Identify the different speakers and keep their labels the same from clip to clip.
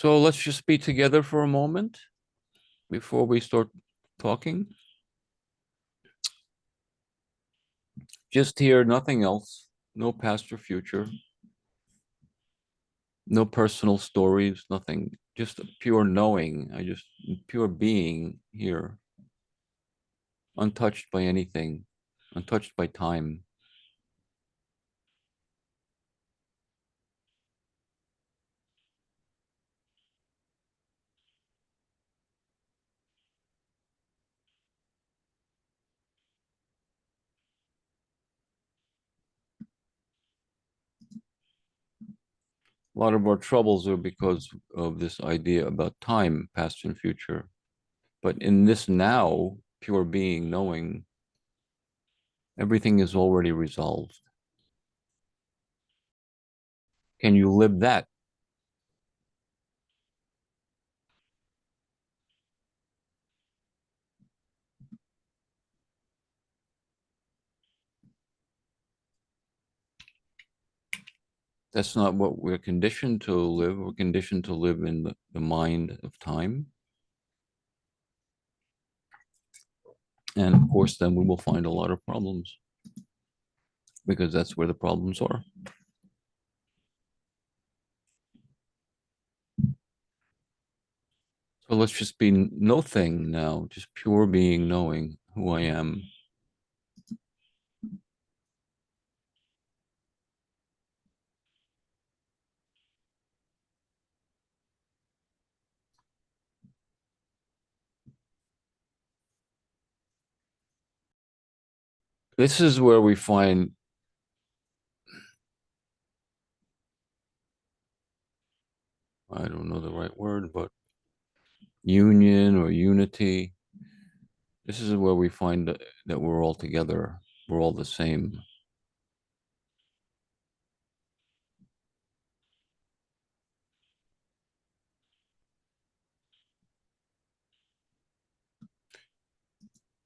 Speaker 1: So let's just be together for a moment before we start talking. Just here, nothing else. No past or future. No personal stories, nothing. Just a pure knowing. Pure being here. Untouched by anything. Untouched by time. A lot of our troubles are because of this idea about time, past and future. But in this now, pure being, knowing, everything is already resolved. Can you live that? That's not what we're conditioned to live. We're conditioned to live in the mind of time. And of course, then we will find a lot of problems because that's where the problems are. So let's just be no thing now, just pure being, knowing who I am. This is where we find, I don't know the right word, but union or unity. This is where we find that we're all together. We're all the same.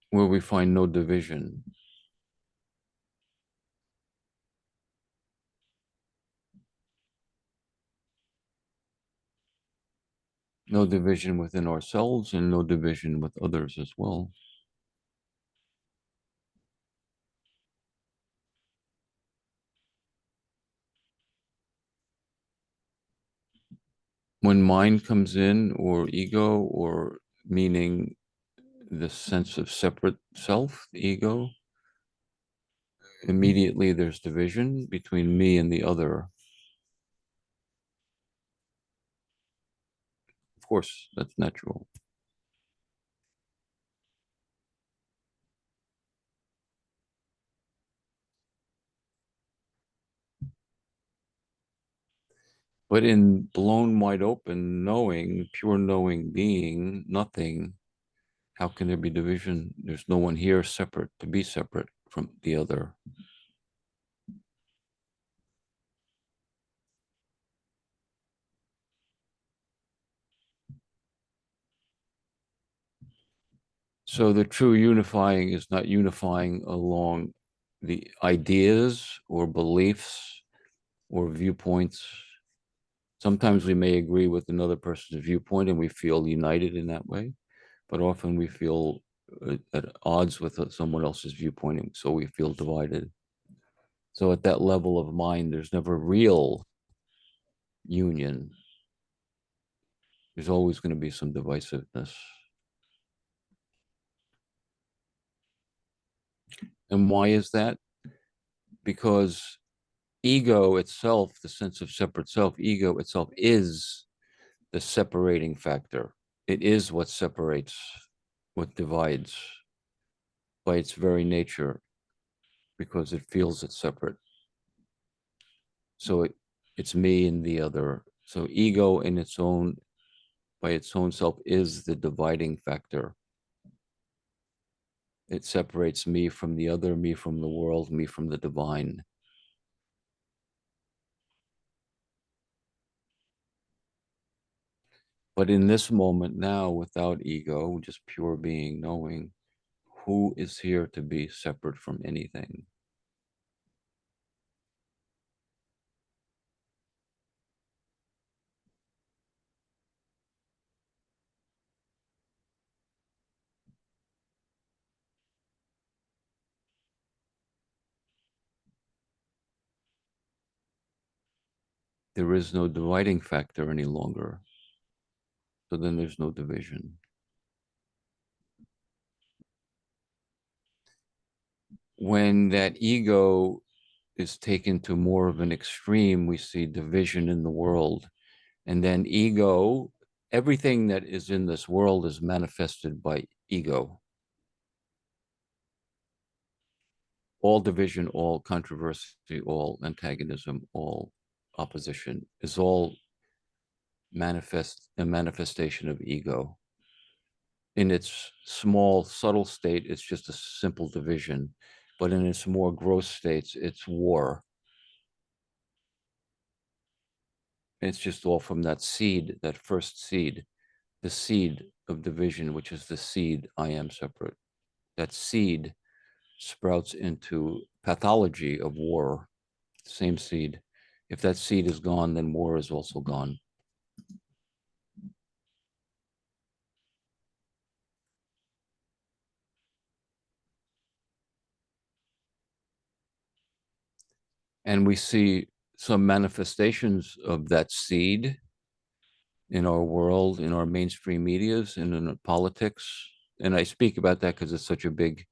Speaker 1: Where we find no division. No division within ourselves and no division with others as well. When mind comes in, or ego, or meaning the sense of separate self, the ego, immediately there's division between me and the other. Of course, that's natural. But in blown wide open knowing, pure knowing being, nothing, how can there be division? There's no one here separate to be separate from the other. So the true unifying is not unifying along the ideas or beliefs or viewpoints. Sometimes we may agree with another person's viewpoint and we feel united in that way, but often we feel at odds with someone else's viewpoint, and so we feel divided. So at that level of mind, there's never real union. There's always going to be some divisiveness. And why is that? Because ego itself, the sense of separate self, ego itself is the separating factor. It is what separates, what divides by its very nature, because it feels it's separate. So it's me and the other. So ego in its own, by its own self, is the dividing factor. It separates me from the other, me from the world, me from the divine. But in this moment now, without ego, just pure being, knowing, who is here to be separate from anything? there is no dividing factor any longer. So then there's no division. When that ego is taken to more of an extreme, we see division in the world. And then ego, everything that is in this world is manifested by ego. All division, all controversy, all antagonism, all opposition is all a manifestation of ego. In its small, subtle state, it's just a simple division. But in its more gross states, it's war. It's just all from that seed, that first seed, the seed of division, which is the seed, I am separate. That seed sprouts into pathology of war, same seed. If that seed is gone, then war is also gone. And we see some manifestations of that seed in our world, in our mainstream medias, and in politics. And I speak about that because it's such a big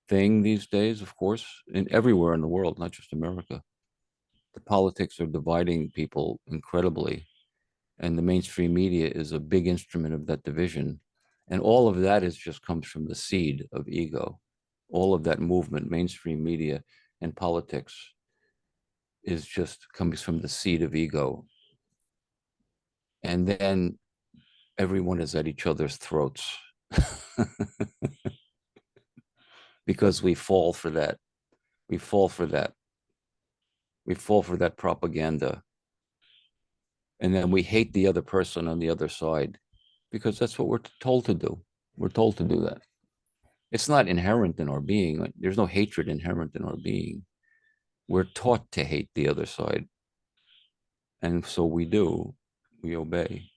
Speaker 1: thing these days, of course, and everywhere in the world, not just America. The politics are dividing people incredibly, and the mainstream media is a big instrument of that division. And all of that is just comes from the seed of ego. All of that movement, mainstream media and politics, is just comes from the seed of ego. And then everyone is at each other's throats because we fall for that. We fall for that. We fall for that propaganda. And then we hate the other person on the other side because that's what we're told to do. We're told to do that. It's not inherent in our being. There's no hatred inherent in our being. We're taught to hate the other side. And so we do. We obey.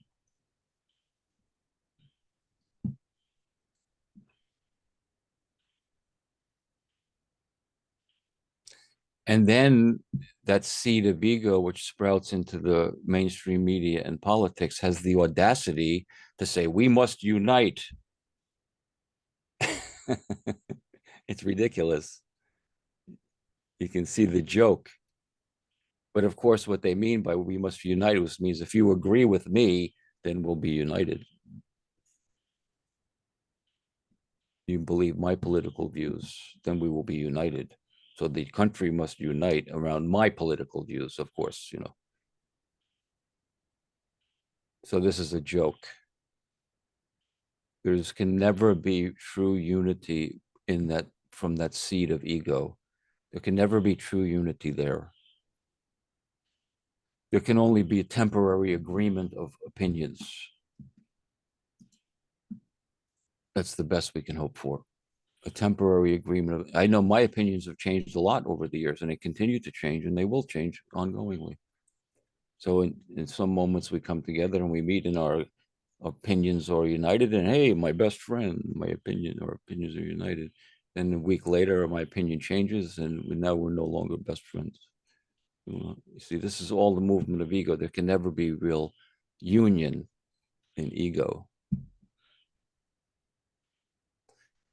Speaker 1: And then that seed of ego, which sprouts into the mainstream media and politics, has the audacity to say, we must unite. It's ridiculous. You can see the joke. But of course, what they mean by we must unite means if you agree with me, then we'll be united. You believe my political views, then we will be united. So the country must unite around my political views, of course, you know. So this is a joke. There can never be true unity in that from that seed of ego. There can never be true unity there. There can only be a temporary agreement of opinions. That's the best we can hope for. A temporary agreement. I know my opinions have changed a lot over the years, and they continue to change, and they will change ongoingly. So in some moments we come together and we meet, and our opinions are united. And hey, my best friend, our opinions are united. Then a week later, my opinion changes, and now we're no longer best friends. You see, this is all the movement of ego. There can never be real union in ego.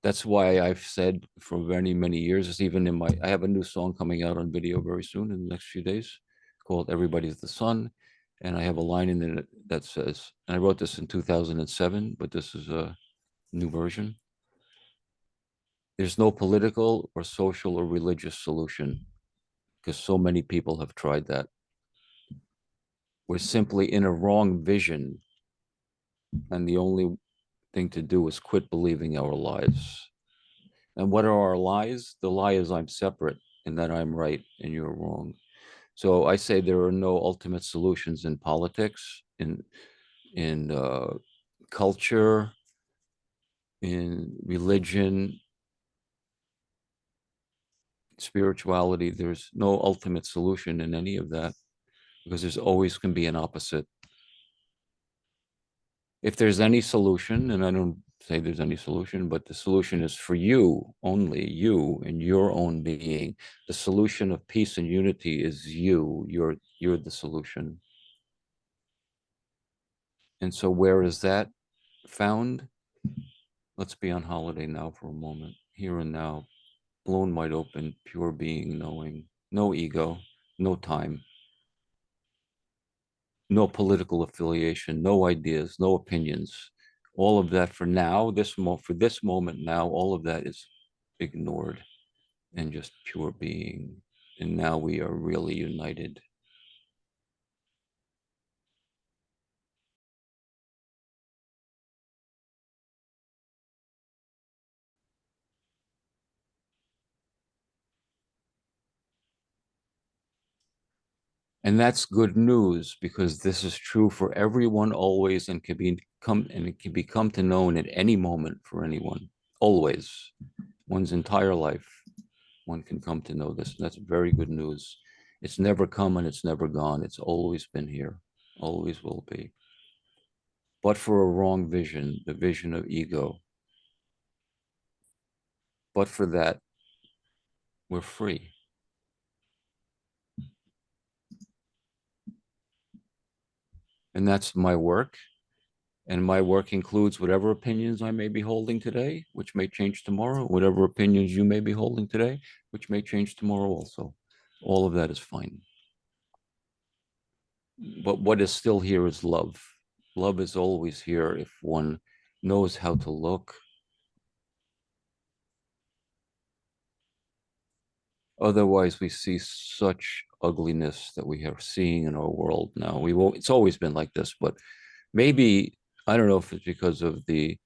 Speaker 1: That's why I've said for many, many years, even in I have a new song coming out on video very soon in the next few days called Everybody's the Sun. And I have a line in it that says, and I wrote this in 2007, but this is a new version. There's no political or social or religious solution because so many people have tried that. We're simply in a wrong vision. And the only thing to do is quit believing our lies. And what are our lies? The lie is I'm separate and that I'm right and you're wrong. So I say there are no ultimate solutions in politics, in culture, in religion, spirituality. There's no ultimate solution in any of that because there's always can be an opposite. If there's any solution, and I don't say there's any solution, but the solution is for you, only you and your own being. The solution of peace and unity is you. You're the solution. And so where is that found? Let's be on holiday now for a moment, here and now, blown wide open, pure being, knowing, no ego, no time, no political affiliation, no ideas, no opinions. All of that for now, for this moment now, all of that is ignored and just pure being. And now we are really united. And that's good news because this is true for everyone always and it can become to known at any moment for anyone. Always. One's entire life, one can come to know this. And that's very good news. It's never come and it's never gone. It's always been here, always will be. But for a wrong vision, the vision of ego, but for that, we're free. And that's my work. And my work includes whatever opinions I may be holding today, which may change tomorrow, whatever opinions you may be holding today, which may change tomorrow also. All of that is fine. But what is still here is love. Love is always here if one knows how to look. Otherwise, we see such ugliness that we are seeing in our world now. It's always been like this, but maybe, I don't know if it's because of the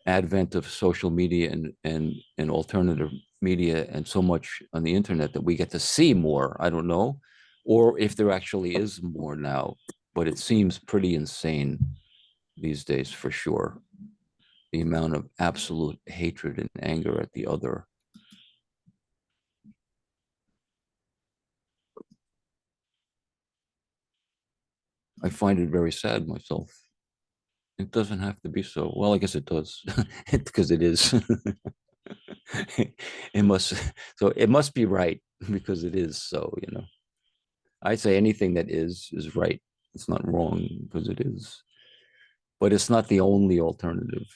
Speaker 1: advent of social media and alternative media and so much on the internet that we get to see more. I don't know, or if there actually is more now, but it seems pretty insane these days for sure. The amount of absolute hatred and anger at the other. I find it very sad myself. It doesn't have to be so. Well, I guess it does, because it is. It must. So it must be right because it is so. I say anything that is right. It's not wrong because it is, but it's not the only alternative.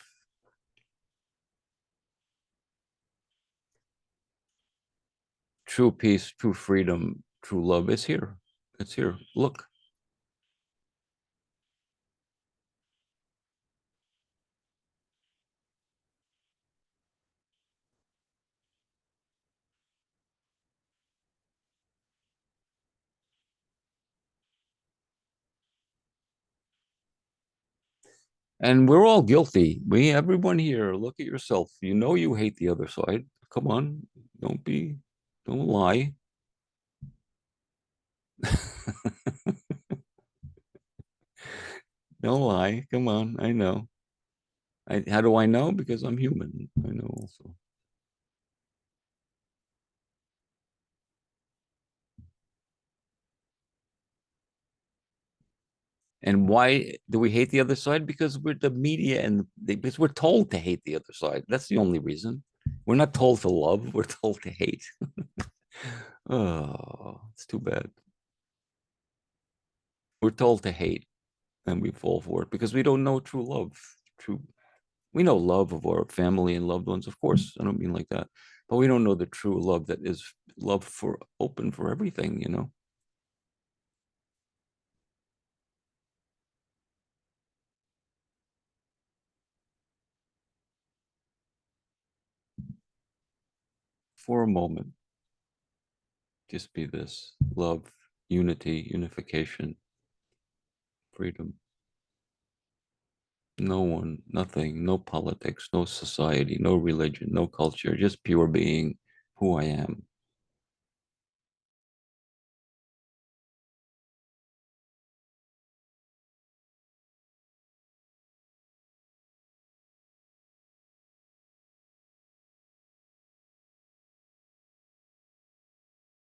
Speaker 1: True peace, true freedom, true love is here. It's here. Look. And we're all guilty. Everyone here, look at yourself. You know you hate the other side. Come on, don't be, don't lie. Don't lie. Come on, I know. How do I know? Because I'm human. I know also. And why do we hate the other side? Because we're the media because we're told to hate the other side. That's the only reason. We're not told to love. We're told to hate. Oh, it's too bad. We're told to hate, and we fall for it because we don't know true love. True, we know love of our family and loved ones, of course. I don't mean like that, but we don't know the true love that is love for open for everything. For a moment, just be this love, unity, unification, freedom. No one, nothing, no politics, no society, no religion, no culture, just pure being who I am.